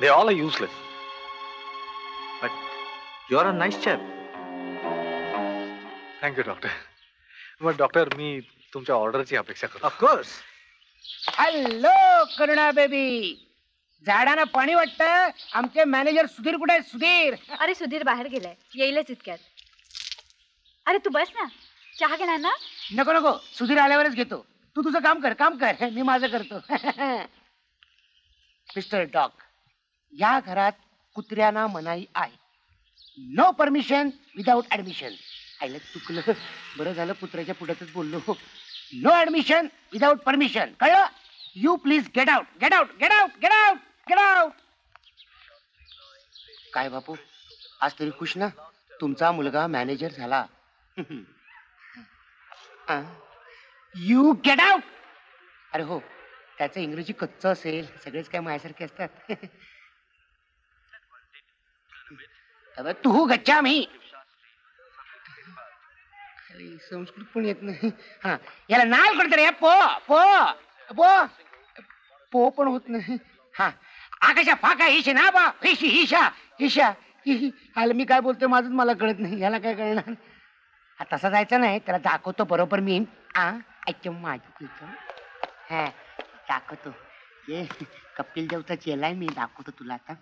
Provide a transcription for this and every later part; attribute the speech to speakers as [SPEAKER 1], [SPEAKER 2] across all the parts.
[SPEAKER 1] They all are useless. But you are a nice chap. Thank you, doctor. But doctor, मी तुमच्या ऑर्डरची अपेक्षा करतो.
[SPEAKER 2] Of course.
[SPEAKER 3] Hello Karuna baby, झाडांना पाणी वाटतं. आमचे मॅनेजर सुधीर कुठे आहे? सुधीर.
[SPEAKER 4] अरे सुधीर बाहेर गेलाय, येईलच इतक्यात. अरे तू बस ना, चहा घेणार ना?
[SPEAKER 3] नको नको, सुधीर आल्यावरच घेतो. तू तुझं काम कर, मी माझं करतो. मिस्टर डॉग, या घरात कुत्र्यांना मनाई आहे. No permission without admission. आयला चुकलं, बरं झालं कुत्र्याच्या पुढ्यातच बोललो. नो ऍडमिशन विदाउट परमिशन, कळलं? You please get out, get out, get out, get out, get out. काय बापू, आज तरी खुश ना? तुमचा मुलगा मॅनेजर झाला. You get out. अरे हो, त्याचं इंग्रजी कच्चं असेल, सगळेच काय माझ्यासारखे असतात. तू गच्चा मी. संस्कृत पण येत नाही. हा, याला नाव करत रे. पो पो पो पो पण होत नाही. हा, आकाशा फाका हिशे ना बा. हिशी हिशा हिशा. आलं मी काय बोलतोय माझंच मला कळत नाही, याला काय कळणार? तसा जायचं नाही, त्याला दाखवतो बरोबर मी. माझी हा दाखवतो. ये कपिल देवचा चेलाय मी, दाखवतो तुला आता.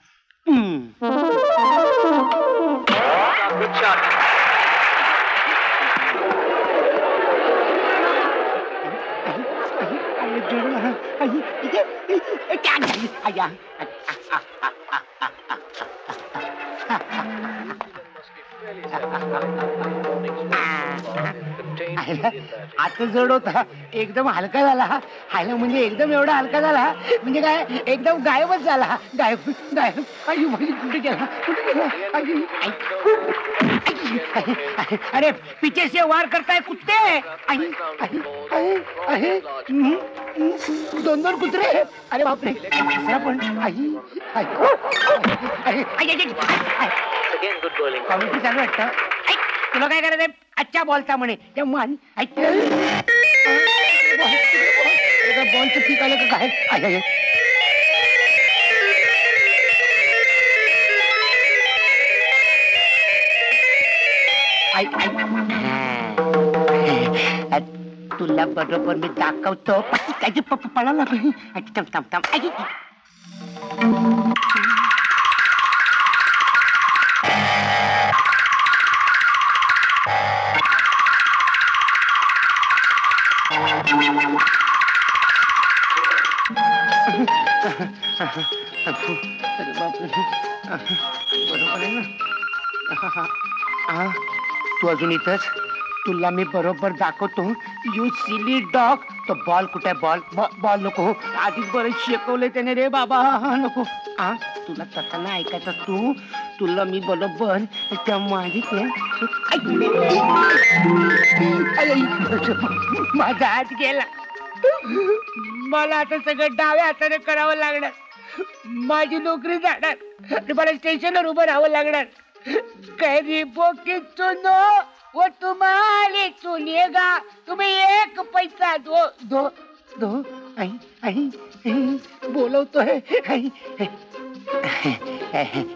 [SPEAKER 3] आता जड होता, एकदम हलका झाला. हायला म्हणजे एकदम एवढा हलका झाला म्हणजे काय, एकदम गायबच झाला. गायब गायब. आई म्हणजे कुठे गेला, कुठे गेला? अरे पीछे से वार करताय कुत्ते. दोन कुत्रे. अरे बापरे, दुसरा पण. कॉमेंट्री चालू वाटतं. तुला काय करायचंय? अच्छा बॉलचा म्हणे. बॉलचं पीक आलं का काय? तुला बरोबर मी दाखवतो. त्याची पळाला अरे बापरे, बरोबर आहे ना? तू अजून इथंच. तुला मी बरोबर दाखवतो. You silly dog. तो बॉल कुठे आहे? बॉल बॉल नको. आधीच बरं शिकवलंय त्याने रे बाबा. नको. तुला तसं नाही ऐकायचं. तुला मी बरोबर त्या मागितलं. माझा हात गेला. मला आता सगळं डाव्या हाताने करावं लागणार. माझी नोकरी जाणार. मला स्टेशनवर उभं राहावं लागणार. गरीबों की सुनो वो तुम्हारी सुनेगा. तुम्ही एक पैसा दो दो दो. बोलवतोय.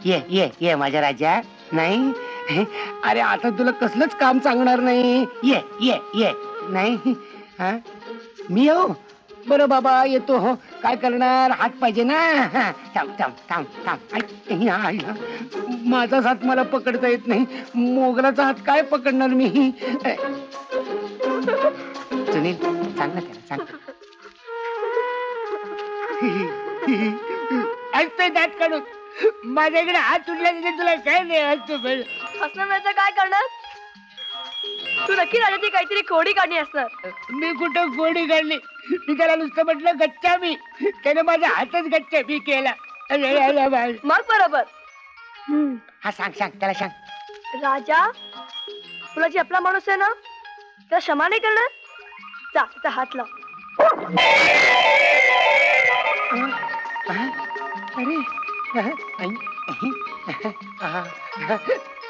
[SPEAKER 3] ये ये ये माझ्या राजा. नाही, अरे आता तुला कसलंच काम सांगणार नाही. ये ये ये. नाही हा, मी येऊ. बरं बाबा येतो. हो, काय करणार? हात पाहिजे ना. थांब थांब थांब थांब. माझाच हात मला पकडता येत नाही. मोगलाचा हात काय पकडणार मी? सुनील, सांग ना त्याला, सांग. असतोय दात काढून. माझ्याकडे हात उडल्याने तुला काय नाही असतो.
[SPEAKER 4] हसण्याचं काय करणार? तू नक्की राजाची काहीतरी खोडी काढली असणार.
[SPEAKER 3] मी कुठं खोडी काढली? मी त्याला नुसतं म्हटलं गच्चा मी. त्याने माझा हातच गच्चा मी केला.
[SPEAKER 4] मग बरोबर.
[SPEAKER 3] हा सांग सांग, त्याला सांग.
[SPEAKER 4] राजा, तुला जे आपला माणूस आहे ना, त्याला क्षमा नाही करणार. जा, त्याचा हात लाव.
[SPEAKER 3] अरे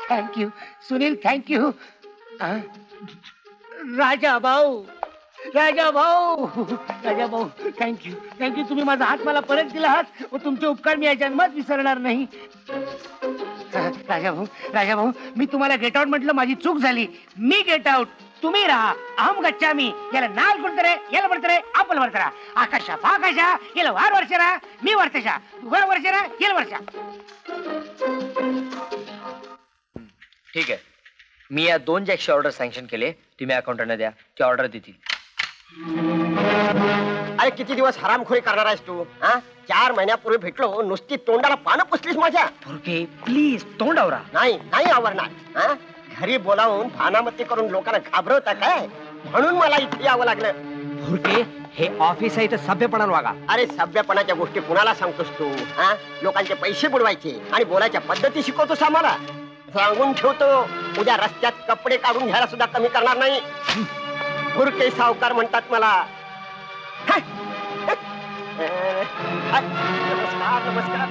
[SPEAKER 3] थँक्यू सुनील, थँक्यू. राजा भाऊ, राजा भाऊ थँक्यू तुम्ही माझा हात मला परत दिला आहात व तुमचे उपकार मी या जन्मात विसरणार नाही. राजा भाऊ मी तुम्हाला गेट आउट म्हटलं, माझी चूक झाली. मी गेट आउट, तुम्ही राहा. अहम गच्छामी. याला नाल ಕೊಡ್ತಾರೆ, याला ಬರ್ತಾರೆ, ಆಪಲ್ ಬರ್ತಾರ. ಆಕಾಶ ಪಾಕಾಶ, याला वार वर्षरा, मी वर्षा, वर्षरा, याला वर्षा.
[SPEAKER 2] ठीक आहे, मी या 2 चेकची ऑर्डर सँक्शन केले. तुम्ही अकाउंटंटला द्या, ते ऑर्डर देतील.
[SPEAKER 5] अरे किती दिवस हरामखोरी करणार आहेस तू? 4 महिन्यापूर्वी भेटलो, नुसती तोंडाला पानं पुसलीस माझ्या.
[SPEAKER 2] भुरके प्लीज तोंड आवरा.
[SPEAKER 5] नाही आवरणार. घरी बोलावून भानामती करून लोकांना घाबरवता काय? म्हणून मला इथे यावं लागलं.
[SPEAKER 2] भुरके हे ऑफिस आहे, तर सभ्यपणानं वागा.
[SPEAKER 5] अरे सभ्यपणाच्या गोष्टी कुणाला सांगतोस तू? लोकांचे पैसे बुडवायचे आणि बोलायच्या पद्धती शिकवतोस आम्हाला. सांगून ठेवतो, उद्या रस्त्यात कपडे काढून घ्यायला सुद्धा कमी करणार नाही. भुरके सावकार म्हणतात मला. नमस्कार.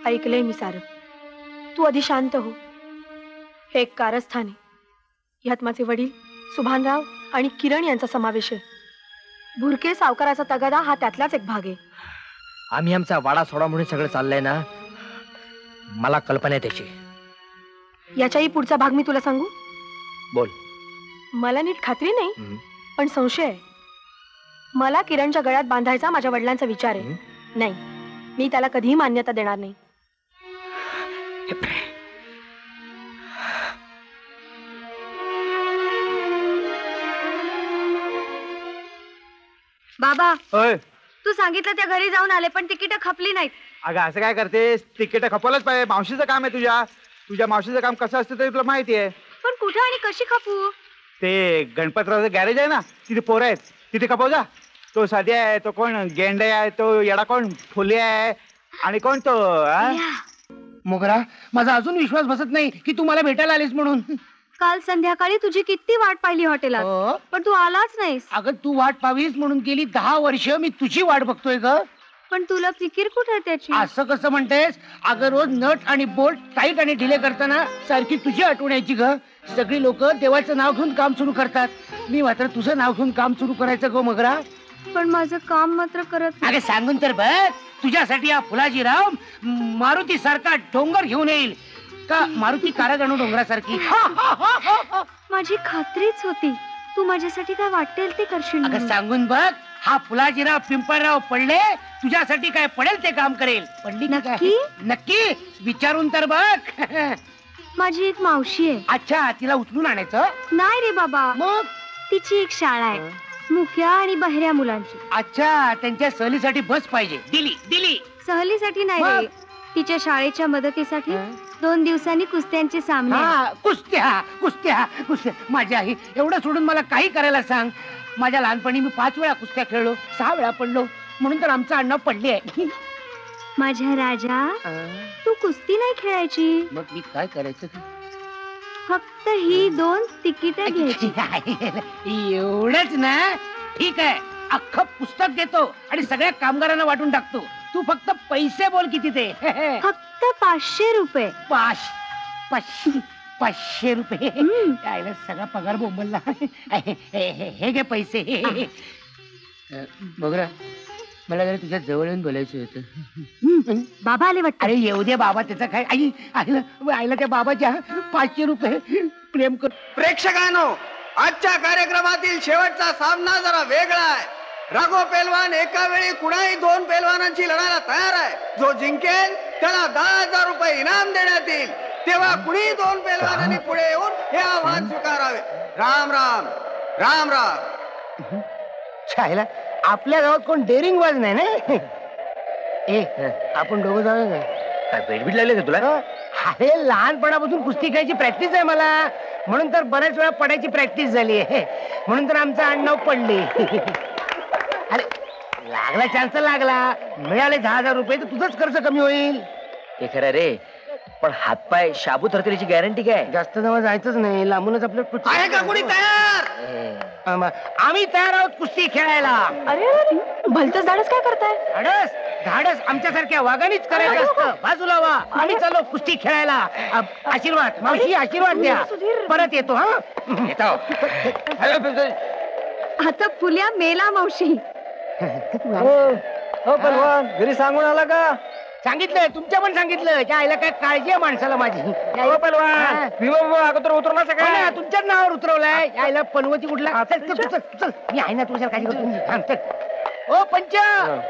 [SPEAKER 4] ऐकलंय मी सारं. तू आधी शांत हो. हे एक कारस्थान आहे. यात माझे वडील सुभानराव आणि किरण यांचा समावेश आहे. भुरके सावकाराचा तगादा हा त्यातलाच एक भाग आहे.
[SPEAKER 2] आम्ही आमचा वाडा सोडा म्हणून सगळं चाललंय ना, मला कल्पना आहे त्याची.
[SPEAKER 4] याच्याही पुढचा भाग मी तुला सांगू?
[SPEAKER 2] बोल.
[SPEAKER 4] मला नीट खात्री नाही, पण संशय आहे. मला किरणच्या गळ्यात बांधायचा माझ्या वडिलांचा विचार आहे. नाही, मी त्याला कधीही मान्यता देणार नाही. बाबा, तू सांगितलं त्या घरी जाऊन आले, पण तिकीट खपली नाहीत.
[SPEAKER 6] अगं असं काय करतेस? तिकीट खपवलंच पाहिजे. मावशीचं काम आहे. तुझ्या मावशीचं काम कसं असतं ते तुला माहिती आहे.
[SPEAKER 4] पण कुठं आणि कशी खपू?
[SPEAKER 6] ते गणपतरावचं गॅरेज आहे ना, तिथे पोरं आहेत, तिथे खपव जा. तो साध्या आहे, तो कोण गेंडे आहे, तो येडा कोण फुले आहे, आणि कोण तो
[SPEAKER 3] मोगरा, माझा अजून विश्वास बसत नाही की तू मला भेटायला आलीस म्हणून.
[SPEAKER 4] काल संध्याकाळी तुझी किती वाट पाहिली हॉटेलात, पण तू आलाच नाहीस.
[SPEAKER 3] अगं तू वाट पाहावीस म्हणून गेली 10 वर्ष मी तुझी वाट बघतोय ग.
[SPEAKER 4] पण तुला फिकीर कुठे त्याची?
[SPEAKER 3] असं कसं म्हणतेस? अगं रोज नट आणि बोल्ट टाईट आणि ढिले करताना सारखी तुझी आठवण यायची ग. सगळी लोक देवाचं नाव घेऊन काम सुरू करतात, मी मात्र तुझं नाव घेऊन काम सुरू करायचं ग मोगरा.
[SPEAKER 4] पण माझं काम मात्र करत.
[SPEAKER 3] अगं सांगून तर बघ, तुझ्यासाठी हा फुलाजीराव मारुती सारखा डोंगर घेऊन येईल का? मारुती कारागणू डोंगरासारखी.
[SPEAKER 4] माझी खात्रीच होती तू माझ्यासाठी काय वाटेल ते करशील.
[SPEAKER 3] अगं सांगून बघ, हा फुलाजीराव पिंपळराव पडले तुझ्यासाठी काय पडेल ते काम करेल. पडली
[SPEAKER 4] नक्की?
[SPEAKER 3] नक्की विचारून तर बघ.
[SPEAKER 4] माझी एक मावशी आहे.
[SPEAKER 3] अच्छा, तिला उचलून आणायचं?
[SPEAKER 4] नाही रे बाबा,
[SPEAKER 3] मग
[SPEAKER 4] तिची एक शाळा आहे, मुक्या आणि बहिऱ्या मुलांची.
[SPEAKER 3] अच्छा, त्यांच्या सहलीसाठी बस पाहिजे. दिली.
[SPEAKER 4] सहलीसाठी नाही रे, तिच्या शाळेच्या मदतीसाठी 2 दिवसांनी कुस्त्यांचे सामने.
[SPEAKER 3] कुस्त्या. माझी आई, एवढं सोडून मला काही करायला सांग. माझ्या लहानपणी मी 5 वेळा कुस्त्या खेळलो, 6 वेळा पडलो, म्हणून तर आमचं आडनाव पडले आहे.
[SPEAKER 4] माझ्या राजा, तू कुस्ती नाही खेळायची.
[SPEAKER 3] मग मी काय करायचं?
[SPEAKER 4] फक्त ही 2 तिकीट घ्यायची.
[SPEAKER 3] एवढंच ना? ठीक आहे, अख्खं पुस्तक देतो आणि सगळ्या कामगारांना वाटून टाकतो. तू फक्त पैसे बोल किती ते.
[SPEAKER 4] फक्त 500 रुपये.
[SPEAKER 3] 500 रुपये? यायला सगळा पगार बोंबलला. हे घे पैसे. बघरा, मला जरा तुझ्या जवळ येऊन बोलायचं होतं.
[SPEAKER 4] बाबा आले वाटतं.
[SPEAKER 3] अरे येऊ दे बाबा, त्याचा काय. आईला त्या बाबाच्या 500 रुपये प्रेम कर.
[SPEAKER 7] प्रेक्षकांनो, आजच्या कार्यक्रमातील शेवटचा सामना जरा वेगळा आहे. राघव पेलवान एका वेळी कुणाही 2 पेलवानांची लढायला तयार आहे. जो जिंकेल त्याला 10,000 रुपये इनाम देण्यात येईल. तेव्हा कुणी 2 पेलवानांनी पुढे येऊन हे आव्हान स्वीकारावे. राम राम. राम राम.
[SPEAKER 3] छायला आपल्या गावात कोण डेअरिंग वाज नाही ना. आपण दोघं जाऊया
[SPEAKER 2] काय बेडबीड लागले का तुला?
[SPEAKER 3] अरे लहानपणापासून कुस्ती खेळायची प्रॅक्टिस आहे मला, म्हणून तर बऱ्याच वेळा पडायची प्रॅक्टिस झाली आहे. म्हणून तर आमचं आडनाव पडले. अरे लागला चान्स लागला, मिळाले 10,000 रुपये तर तुझंच खर्च कमी होईल.
[SPEAKER 2] ते खरं रे, पण हातपाय शाबूत राहतील गॅरंटी काय?
[SPEAKER 3] जास्त जवळ जायचंच नाही, लांबूनच आपलं.
[SPEAKER 7] आहे का कुणी तयार?
[SPEAKER 3] आम्ही तयार आहोत कुस्ती खेळायला.
[SPEAKER 4] अरे भलतच धाडस काय करताय?
[SPEAKER 3] धाडस धाडस आमच्यासारख्या वाघानीच करायचं असतं. बाजूला वा, आम्ही चाललो कुस्ती खेळायला. आशीर्वाद मावशी, आशीर्वाद द्या. परत येतो. हा येतो.
[SPEAKER 8] आता फुल्या मेला मावशी.
[SPEAKER 2] हो पहलवान, घरी सांगून आला का?
[SPEAKER 3] सांगितलं, तुमच्या पण सांगितलं. त्या आईला काय काळजी आहे माणसाला माझी.
[SPEAKER 2] हो पहलवान, अगोदर उतरला सगळं.
[SPEAKER 3] तुमच्याच नावावर उतरवलाय. यायला पनवती कुठला. चल चल चल चल, मी आहे ना तुझ्या काळजी करतो. थांब, चल. ओ पंच,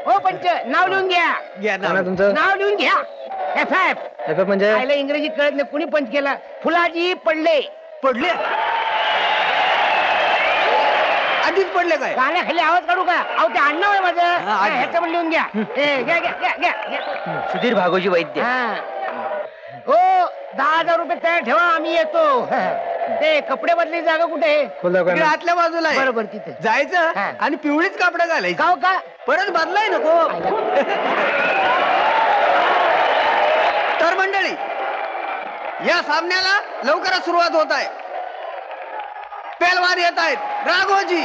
[SPEAKER 3] ओ पंच, नाव लिहून घ्या.
[SPEAKER 2] तुमचं
[SPEAKER 3] नाव लिहून घ्या. FF
[SPEAKER 2] म्हणजे
[SPEAKER 3] आईला इंग्रजी कळत नाही. कुणी पंच केला? फुलाजी पडले.
[SPEAKER 7] पडले आधीच पडले काय?
[SPEAKER 3] गाण्याखाली आवाज काढू का? अहो ते अण्णा आहे माझं.
[SPEAKER 7] आज.
[SPEAKER 3] ह्याचं पण लिहून घ्या. घ्या घ्या घ्या घ्या घ्या.
[SPEAKER 2] सुधीर भागोजी वैद्य.
[SPEAKER 3] हो, 10,000 रुपये तयार ठेवा, आम्ही येतो. ते कपडे बदली जागा कुठे आहे?
[SPEAKER 7] इकडे आतल्या बाजूला आहे.
[SPEAKER 3] बरोबर तिथे
[SPEAKER 7] जायचं
[SPEAKER 3] हा.
[SPEAKER 7] आणि पिवळीच कापड घालायची.
[SPEAKER 3] गाव का?
[SPEAKER 7] परत बदलाय नको. तर मंडळी, या सामन्याला लवकरच सुरुवात होत आहे. पेलवान येत आहेत राघोजी.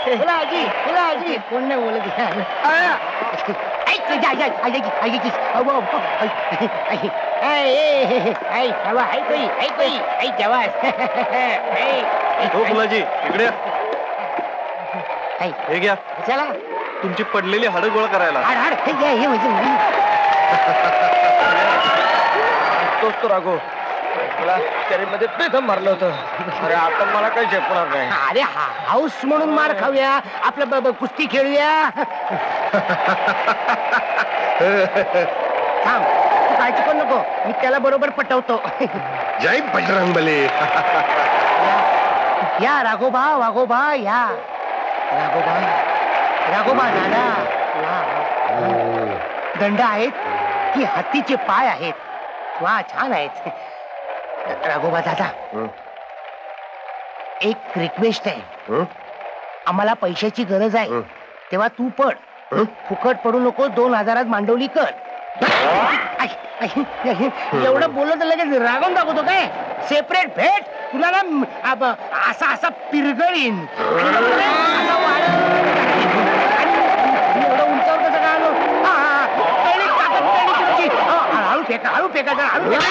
[SPEAKER 3] फुलाजी, फुलाजी, कोण नाही बोलत.
[SPEAKER 1] फुलाजी इकडे हे घ्या,
[SPEAKER 3] चला
[SPEAKER 1] तुमची पडलेली हाडं गोळा करायला.
[SPEAKER 3] हाड हाड हे घ्या, हे म्हणजे
[SPEAKER 2] तोच तो राघो. मला मध्ये बेदम मारलं होतं. अरे आता मला काही झेपणार नाही.
[SPEAKER 3] अरे हाऊस म्हणून मार खाऊया, आपलं कुस्ती खेळूया. थांब, तू काळजी पण नको, मी त्याला बरोबर पटवतो.
[SPEAKER 9] जय बजरंग बली.
[SPEAKER 3] या राघोबा, वाघोबा, या राघोबा, राघोबा दादा. दंड आहेत की हत्तीचे पाय आहेत? वा, छान आहेत. राघोबा दादा, एक रिक्वेस्ट आहे. आम्हाला पैशाची गरज आहे, तेव्हा तू पड. फुकट पडू नको. 2,000 मांडवली कर. एवढं बोलत लगेच रागवून दाखवतो काय? सेपरेट भेट तुला ना असा असा पिरगळीन. एवढं उंचावर कसं काय आलो? कळली ताकद, कळली तुमची. हळू फेका, हळू फेका, जरा हळू फेका.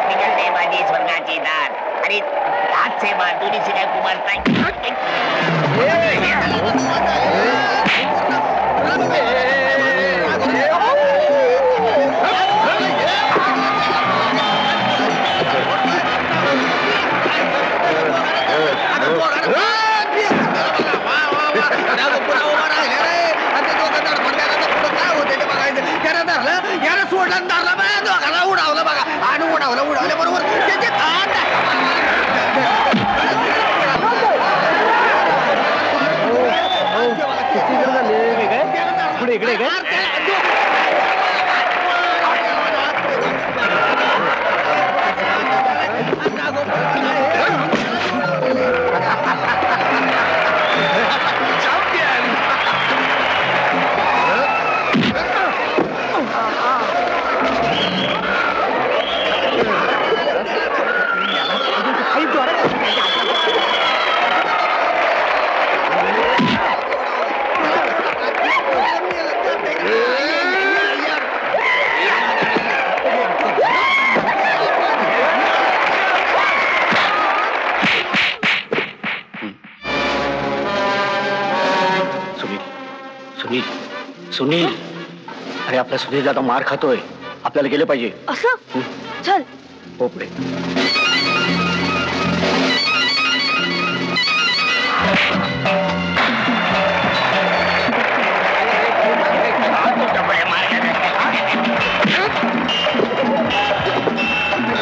[SPEAKER 10] निकलते माझी स्वर्गाची दार आणि हात से मांडुनी से काय कुमारताय.
[SPEAKER 7] याला सोडला धरला बाया, दोघाला उडावलं बघा. आणि उडावल्या बरोबर त्याचे हात
[SPEAKER 6] पुढे इकडे काय?
[SPEAKER 1] सुनील, अरे आपला सुनील दादा मार खातोय, आपल्याला गेले पाहिजे.
[SPEAKER 4] असं चल.
[SPEAKER 1] हो पुढे.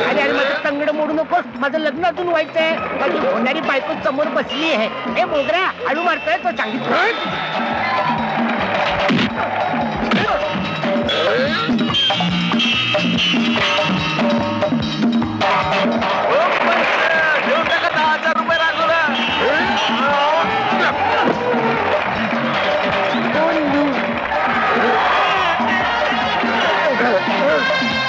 [SPEAKER 3] अरे माझं तंगड मोडू नकोस. माझं लग्न अजून व्हायचंय. माझी होणारी बायको समोर बसली आहे. हे मोगरा हळू मारतोय तो सांगितलं.